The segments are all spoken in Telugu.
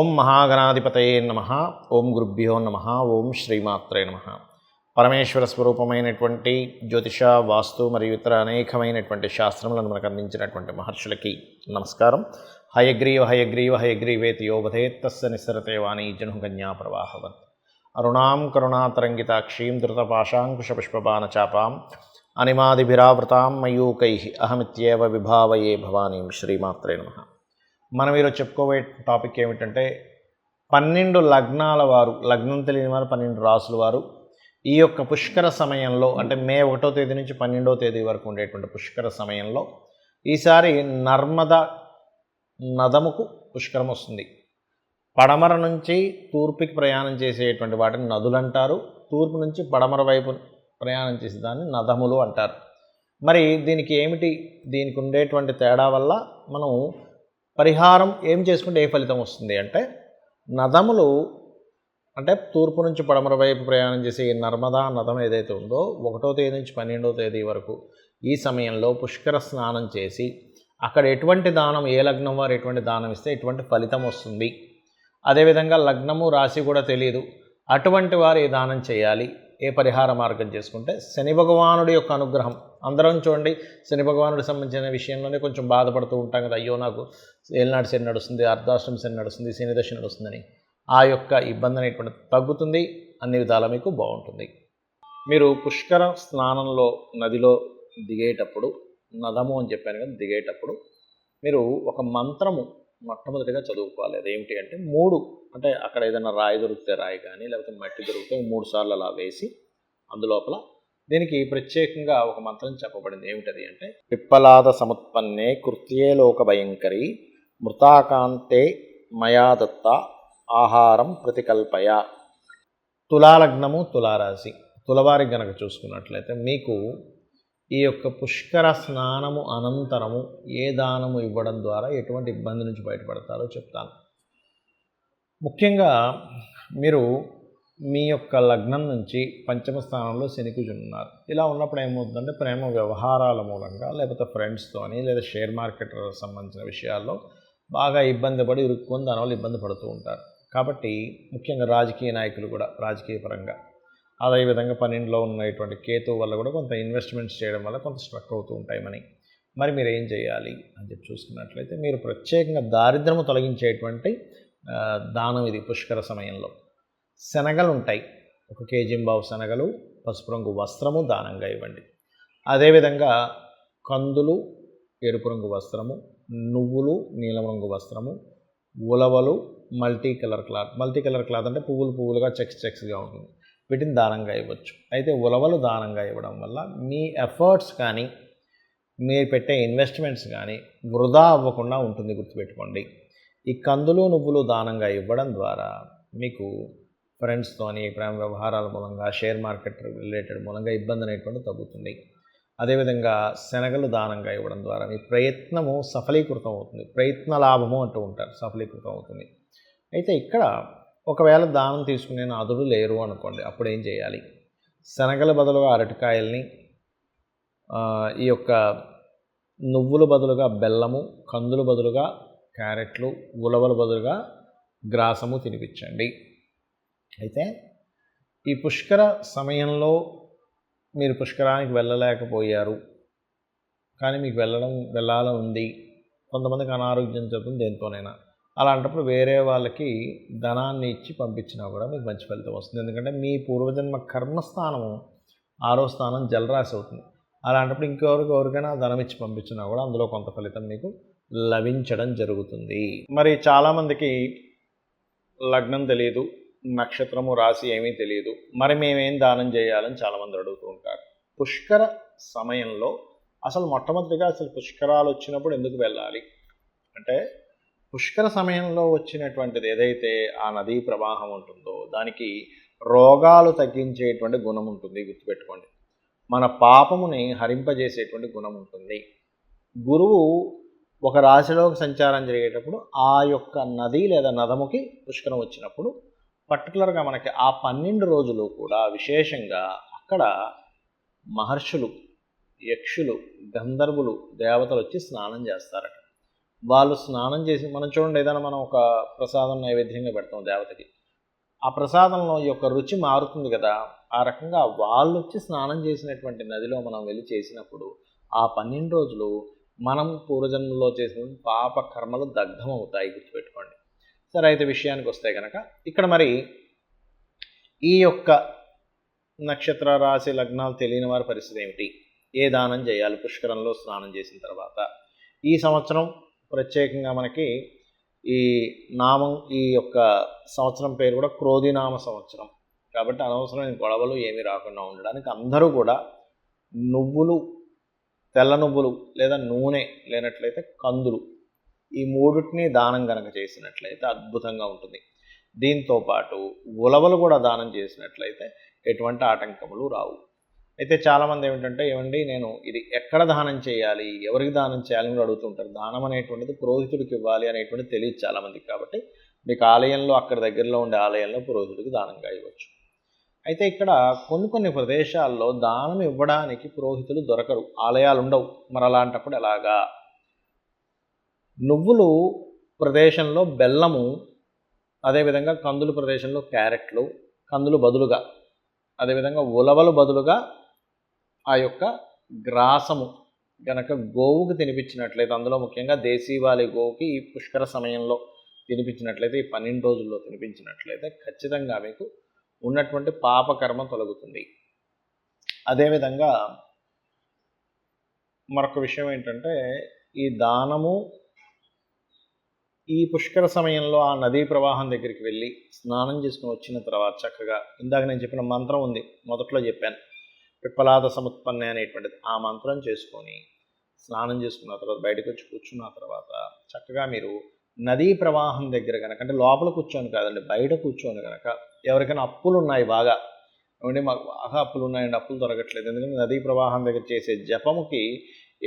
ఓం మహాగణాధిపతయే నమః. ఓం గురుభ్యో నమః. ఓం శ్రీమాత్రే నమః. పరమేశ్వర స్వరూపమైనటువంటి జ్యోతిష, వాస్తు మరియు ఇతర అనేకమైనటువంటి శాస్త్రములను మనకు అందించినటువంటి మహర్షులకి నమస్కారం. హయగ్రీవ హయగ్రీవ హయగ్రీవేతి యోవధేత్తస్య నిస్సరతే వాణీ జనుగన్యా ప్రవాహవత్. అరుణాం కరుణాతరంగితాక్షీం ధృతపాశాంకుశపుష్పబాణచాపాం అనిమాదిభిరావృతాం మయూకైః అహమిత్యేవ విభావయే భవానీం. శ్రీమాత్రే నమః. మనం ఈరోజు చెప్పుకోబోయే టాపిక్ ఏమిటంటే 12 లగ్నాల వారు, లగ్నం తెలియని వారు 12 రాసుల వారు ఈ యొక్క పుష్కర సమయంలో, అంటే మే 1వ తేదీ నుంచి 12వ తేదీ వరకు ఉండేటువంటి పుష్కర సమయంలో ఈసారి నర్మదా నదముకు పుష్కరం వస్తుంది. పడమర నుంచి తూర్పుకి ప్రయాణం చేసేటువంటి వాటిని నదులు అంటారు. తూర్పు నుంచి పడమర వైపు ప్రయాణం చేసే దాన్ని నదములు అంటారు. మరి దీనికి ఉండేటువంటి తేడా వల్ల మనం పరిహారం ఏం చేసుకుంటే ఏ ఫలితం వస్తుంది అంటే, నదములు అంటే తూర్పు నుంచి పడమర వైపు ప్రయాణం చేసే ఈ నర్మదా నదం ఏదైతే ఉందో 1వ తేదీ నుంచి 12వ తేదీ వరకు ఈ సమయంలో పుష్కర స్నానం చేసి అక్కడ ఎటువంటి దానం, ఏ లగ్నం వారు ఎటువంటి దానం ఇస్తే ఎటువంటి ఫలితం వస్తుంది, అదేవిధంగా లగ్నము రాశి కూడా తెలియదు అటువంటి వారు ఏ దానం చేయాలి, ఏ పరిహార మార్గం చేసుకుంటే శని భగవానుడి యొక్క అనుగ్రహం. అందరం చూడండి, శని భగవానుడికి సంబంధించిన విషయంలోనే కొంచెం బాధపడుతూ ఉంటాం కదా, అయ్యో నాకు ఏలినాటి శని నడుస్తుంది, అర్ధాష్టమి శని నడుస్తుంది, శని దశ నడుస్తుందని. ఆ యొక్క ఇబ్బంది అనేటువంటి తగ్గుతుంది, అన్ని విధాలా మీకు బాగుంటుంది. మీరు పుష్కర స్నానంలో నదిలో దిగేటప్పుడు, నదము అని చెప్పాను కదా, దిగేటప్పుడు మీరు ఒక మంత్రము మొట్టమొదటిగా చదువుకోవాలి. అదేమిటి అంటే 3, అంటే అక్కడ ఏదైనా రాయి దొరికితే రాయి కానీ, లేకపోతే మట్టి దొరికితే 3 సార్లు అలా వేసి అందులోపల దీనికి ప్రత్యేకంగా ఒక మంత్రం చెప్పబడింది. ఏమిటది అంటే, పిప్పలాద సముత్పన్నే కృత్యే లోక భయంకరి మృతాకాంతే మయా దత్త ఆహారం ప్రతికల్పయ. తులాలగ్నము, తులారాశి, తులవారికి గనక చూసుకున్నట్లయితే మీకు ఈ యొక్క పుష్కర స్నానము అనంతరము ఏ దానము ఇవ్వడం ద్వారా ఎటువంటి ఇబ్బంది నుంచి బయటపడతారో చెప్తాను. ముఖ్యంగా మీరు మీ యొక్క లగ్నం నుంచి పంచమ స్థానంలో శని కుజుడు ఉన్నారు. ఇలా ఉన్నప్పుడు ఏమవుతుందంటే, ప్రేమ వ్యవహారాల మూలంగా, లేకపోతే ఫ్రెండ్స్తోని, లేదా షేర్ మార్కెట్ సంబంధించిన విషయాల్లో బాగా ఇబ్బంది పడి ఇరుక్కొని దానివల్ల ఇబ్బంది పడుతూ ఉంటారు. కాబట్టి ముఖ్యంగా రాజకీయ నాయకులు కూడా రాజకీయ పరంగా, అదేవిధంగా 12లో ఉన్నటువంటి కేతు వల్ల కూడా కొంత ఇన్వెస్ట్మెంట్స్ చేయడం వల్ల కొంత స్ట్రక్ అవుతూ ఉంటాయి మనీ. మరి మీరు ఏం చేయాలి అని చెప్పి చూసుకున్నట్లయితే, మీరు ప్రత్యేకంగా దారిద్ర్యము తొలగించేటువంటి దానం ఇది. పుష్కర సమయంలో శనగలు ఉంటాయి, 1 కేజీ శనగలు, పసుపు రంగు వస్త్రము దానంగా ఇవ్వండి. అదేవిధంగా కందులు ఎరుపు రంగు వస్త్రము, నువ్వులు నీలం రంగు వస్త్రము, ఉలవలు మల్టీ కలర్ క్లాత్ అంటే పువ్వులుగా చెక్స్గా ఉంటుంది, వీటిని దానంగా ఇవ్వచ్చు. అయితే ఉలవలు దానంగా ఇవ్వడం వల్ల మీ ఎఫర్ట్స్ కానీ, మీరు పెట్టే ఇన్వెస్ట్మెంట్స్ కానీ వృధా అవ్వకుండా ఉంటుంది, గుర్తుపెట్టుకోండి. ఈ కందులు నువ్వులు దానంగా ఇవ్వడం ద్వారా మీకు ఫ్రెండ్స్తోని, ప్రేమ వ్యవహారాల మూలంగా, షేర్ మార్కెట్ రిలేటెడ్ మూలంగా ఇబ్బంది అనేటువంటి తగ్గుతుంది. అదేవిధంగా శనగలు దానంగా ఇవ్వడం ద్వారా మీ ప్రయత్నము సఫలీకృతం అవుతుంది. ప్రయత్న లాభము అంటూ ఉంటారు, సఫలీకృతం అవుతుంది. అయితే ఇక్కడ ఒకవేళ దానం తీసుకునే నాదుడు లేరు అనుకోండి, అప్పుడు ఏం చేయాలి? శనగల బదులుగా అరటికాయల్ని, ఈ యొక్క నువ్వుల బదులుగా బెల్లము, కందుల బదులుగా క్యారెట్లు, ఉలవల బదులుగా గ్రాసము తినిపించండి. అయితే ఈ పుష్కర సమయంలో మీరు పుష్కరానికి వెళ్ళలేకపోయారు, కానీ మీకు వెళ్ళాలని ఉంది, కొంతమందికి అనారోగ్యం జరుగుతుంది దేంతోనైనా, అలాంటప్పుడు వేరే వాళ్ళకి ధనాన్ని ఇచ్చి పంపించినా కూడా మీకు మంచి ఫలితం వస్తుంది. ఎందుకంటే మీ పూర్వజన్మ కర్మస్థానము 6వ స్థానం జలరాశి అవుతుంది. అలాంటప్పుడు ఎవరికైనా ధనం ఇచ్చి పంపించినా కూడా అందులో కొంత ఫలితం మీకు లభించడం జరుగుతుంది. మరి చాలామందికి లగ్నం తెలియదు, నక్షత్రము రాశి ఏమీ తెలియదు, మరి మేమేం దానం చేయాలని చాలామంది అడుగుతూ ఉంటారు. పుష్కర సమయంలో మొట్టమొదటిగా పుష్కరాలు వచ్చినప్పుడు ఎందుకు వెళ్ళాలి అంటే, పుష్కర సమయంలో వచ్చినటువంటిది ఏదైతే ఆ నదీ ప్రవాహం ఉంటుందో దానికి రోగాలు తగ్గించేటువంటి గుణం ఉంటుంది, గుర్తుపెట్టుకోండి. మన పాపముని హరింపజేసేటువంటి గుణం ఉంటుంది. గురువు ఒక రాశిలోకి సంచారం జరిగేటప్పుడు ఆ యొక్క నది లేదా నదముకి పుష్కరం వచ్చినప్పుడు పర్టికులర్గా మనకి ఆ 12 రోజులు కూడా విశేషంగా అక్కడ మహర్షులు, యక్షులు, గంధర్వులు, దేవతలు వచ్చి స్నానం చేస్తారట. వాళ్ళు స్నానం చేసి మనం చూడండి ఏదైనా మనం ఒక ప్రసాదం నైవేద్యంగా పెడతాం దేవతకి, ఆ ప్రసాదంలో యొక్క రుచి మారుతుంది కదా. ఆ రకంగా వాళ్ళు వచ్చి స్నానం చేసినటువంటి నదిలో మనం వెళ్ళి చేసినప్పుడు ఆ 12 రోజులు మనం పూర్వజన్మలో చేసిన పాప కర్మలు దగ్ధం అవుతాయి, గుర్తుపెట్టుకోండి. సరే, అయితే విషయానికి వస్తే కనుక ఇక్కడ మరి ఈ యొక్క నక్షత్ర రాశి లగ్నాలు తెలియని వారి పరిస్థితి ఏమిటి, ఏ దానం చేయాలి పుష్కరంలో స్నానం చేసిన తర్వాత? ఈ సంవత్సరం ప్రత్యేకంగా మనకి ఈ నామం, ఈ యొక్క సంవత్సరం పేరు కూడా క్రోధినామ సంవత్సరం కాబట్టి అనవసరమైన గొడవలు ఏమీ రాకుండా ఉండడానికి అందరూ కూడా నువ్వులు, తెల్ల నువ్వులు లేదా నూనె లేనట్లయితే కందులు, ఈ మూడింటిని దానం కనుక చేసినట్లయితే అద్భుతంగా ఉంటుంది. దీంతో పాటు ఉలవలు కూడా దానం చేసినట్లయితే ఎటువంటి ఆటంకములు రావు. అయితే చాలామంది ఏమండి నేను ఇది ఎక్కడ దానం చేయాలి, ఎవరికి దానం చేయాలని కూడా అడుగుతుంటారు. దానం అనేటువంటిది పురోహితుడికి ఇవ్వాలి అనేటువంటిది తెలియదు చాలామందికి. కాబట్టి మీకు ఆలయంలో, అక్కడ దగ్గరలో ఉండే ఆలయంలో పురోహితుడికి దానంగా ఇవ్వచ్చు. అయితే ఇక్కడ కొన్ని ప్రదేశాల్లో దానం ఇవ్వడానికి పురోహితులు దొరకరు, ఆలయాలు ఉండవు. మరి అలాంటప్పుడు ఎలాగా? నువ్వులు ప్రదేశంలో బెల్లము, అదేవిధంగా కందులు ప్రదేశంలో క్యారెట్లు, కందులు బదులుగా, అదేవిధంగా ఉలవలు బదులుగా ఆ యొక్క గ్రాసము గనక గోవుకు తినిపించినట్లయితే, అందులో ముఖ్యంగా దేశీవాలి గోవుకి ఈ పుష్కర సమయంలో తినిపించినట్లయితే, ఈ 12 రోజుల్లో తినిపించినట్లయితే ఖచ్చితంగా మీకు ఉన్నటువంటి పాపకర్మ తొలగుతుంది. అదేవిధంగా మరొక విషయం ఏంటంటే, ఈ దానము ఈ పుష్కర సమయంలో ఆ నదీ ప్రవాహం దగ్గరికి వెళ్ళి స్నానం చేసుకుని వచ్చిన తర్వాత చక్కగా ఇందాక నేను చెప్పిన మంత్రం ఉంది, మొదట్లో చెప్పాను, పిప్పలాద సముత్పన్నే అనేటువంటిది, ఆ మంత్రం చేసుకొని స్నానం చేసుకున్న తర్వాత బయటకు వచ్చి కూర్చున్న తర్వాత చక్కగా మీరు నదీ ప్రవాహం దగ్గర కనుక, అంటే లోపల కూర్చొని కాదండి, బయట కూర్చొని కనుక, ఎవరికైనా అప్పులు ఉన్నాయి బాగా, ఏమంటే మాకు బాగా అప్పులు ఉన్నాయండి, అప్పులు దొరకట్లేదు, ఎందుకంటే నదీ ప్రవాహం దగ్గర చేసే జపముకి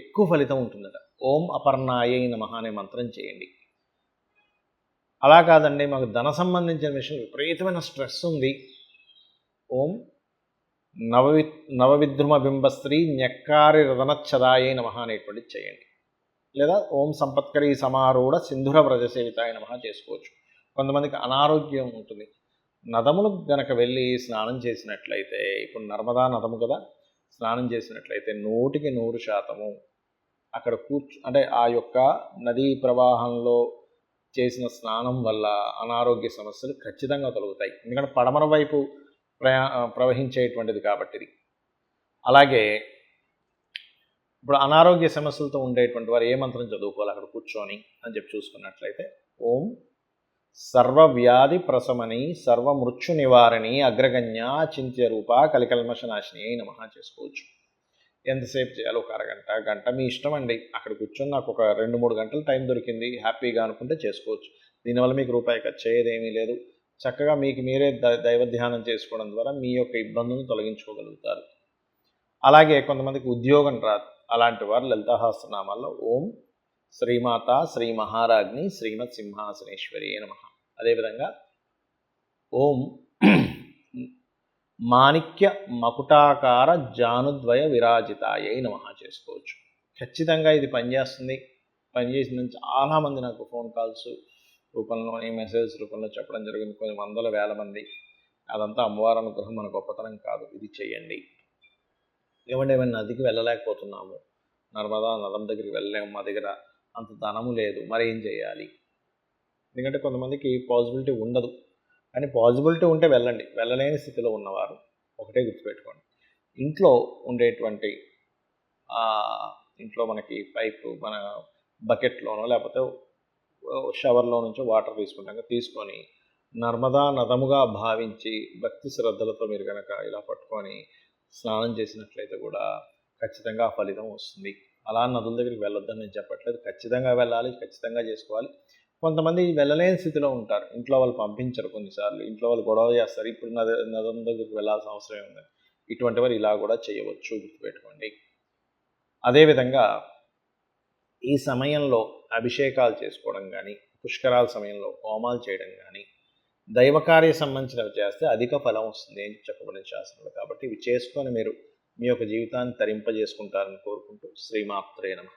ఎక్కువ ఫలితం ఉంటుందట. ఓం అపర్ణాయై నమః అనే మంత్రం చేయండి. అలా కాదండి, మాకు ధన సంబంధించిన విషయం విపరీతమైన స్ట్రెస్ ఉంది, ఓం నవవిద్రుమ బింబస్త్రీ న్యక్కారి రదనచ్చదాయై నమః అనేటువంటిది చేయండి. లేదా ఓం సంపత్కరీ సమారూఢ సింధుర వ్రజసేవితాయ నమః చేసుకోవచ్చు. కొంతమందికి అనారోగ్యం ఉంటుంది, నదములు గనక వెళ్ళి స్నానం చేసినట్లయితే, ఇప్పుడు నర్మదా నదము కదా, స్నానం చేసినట్లయితే 100% అక్కడ అంటే ఆ యొక్క నదీ ప్రవాహంలో చేసిన స్నానం వల్ల అనారోగ్య సమస్యలు ఖచ్చితంగా తొలగుతాయి. ఎందుకంటే పడమర వైపు ప్రవహించేటువంటిది కాబట్టి ఇది. అలాగే ఇప్పుడు అనారోగ్య సమస్యలతో ఉండేటువంటి వారు ఏ మంత్రం చదువుకోవాలి అక్కడ కూర్చొని అని చెప్పి చూసుకున్నట్లయితే, ఓం సర్వవ్యాధి ప్రశమని సర్వమృత్యు నివారణి అగ్రగణ్య చింత్య రూప కలికల్మషనాశిని అయి నమః చేసుకోవచ్చు. ఎంతసేపు చేయాలి? ఒక అరగంట, గంట, మీ ఇష్టం అండి. అక్కడ కూర్చొని నాకు ఒక 2-3 గంటలు టైం దొరికింది హ్యాపీగా అనుకుంటే చేసుకోవచ్చు. దీనివల్ల మీకు రూపాయి ఖర్చు అయ్యేదేమీ లేదు. చక్కగా మీకు మీరే దైవ ధ్యానం చేసుకోవడం ద్వారా మీ యొక్క ఇబ్బందులను తొలగించుకోగలుగుతారు. అలాగే కొంతమందికి ఉద్యోగం రాదు, అలాంటి వారు లలితా సహస్రనామాల్లో ఓం శ్రీమాత శ్రీ మహారాజ్ని శ్రీమత్ సింహాసనేశ్వరి నమః, అదేవిధంగా ఓం మాణిక్య మకుటాకార జానుద్వయ విరాజితాయై నమః చేసుకోవచ్చు. ఖచ్చితంగా ఇది పనిచేస్తుంది. పనిచేసిందని చాలామంది నాకు ఫోన్ కాల్స్ రూపంలో, మెసేజ్ రూపంలో చెప్పడం జరిగింది, కొన్ని వందల వేల మంది. అదంతా అమ్మవారి అనుగ్రహం, మన గొప్పతనం కాదు. ఇది చేయండి. ఏమంటే నదికి వెళ్ళలేకపోతున్నాము, నర్మదా నదం దగ్గరికి వెళ్ళలేము, మా దగ్గర అంత ధనము లేదు, మరి ఏం చేయాలి? ఎందుకంటే కొంతమందికి పాసిబిలిటీ ఉండదు, కానీ పాసిబిలిటీ ఉంటే వెళ్ళండి. వెళ్ళలేని స్థితిలో ఉన్నవారు ఒకటే గుర్తుపెట్టుకోండి, ఇంట్లో ఉండేటువంటి ఇంట్లో మనకి పైపు, మన బకెట్లోనో లేకపోతే షవర్లో నుంచో వాటర్ తీసుకొని నర్మదా నదముగా భావించి భక్తి శ్రద్ధలతో మీరు కనుక ఇలా పట్టుకొని స్నానం చేసినట్లయితే కూడా ఖచ్చితంగా ఫలితం వస్తుంది. అలా నదుల దగ్గరికి వెళ్ళొద్దని నేను చెప్పట్లేదు, ఖచ్చితంగా వెళ్ళాలి, ఖచ్చితంగా చేసుకోవాలి. కొంతమంది వెళ్ళలేని స్థితిలో ఉంటారు, ఇంట్లో వాళ్ళు పంపించరు, కొన్నిసార్లు ఇంట్లో వాళ్ళు గొడవ చేస్తారు, ఇప్పుడు నదం దగ్గరికి వెళ్ళాల్సిన అవసరం ఉంది. ఇటువంటి వారు ఇలా కూడా చేయవచ్చు, గుర్తుపెట్టుకోండి. అదేవిధంగా ఈ సమయంలో అభిషేకాలు చేసుకోవడం కానీ, పుష్కరాల సమయంలో హోమాలు చేయడం కానీ, దైవకార్య సంబంధించినవి చేస్తే అధిక ఫలం వస్తుంది అని చెప్పబడిన శాస్త్రంలో. కాబట్టి ఇవి చేసుకొని మీరు మీ యొక్క జీవితాన్ని తరింపజేసుకుంటారని కోరుకుంటూ శ్రీమాత్రే నమః.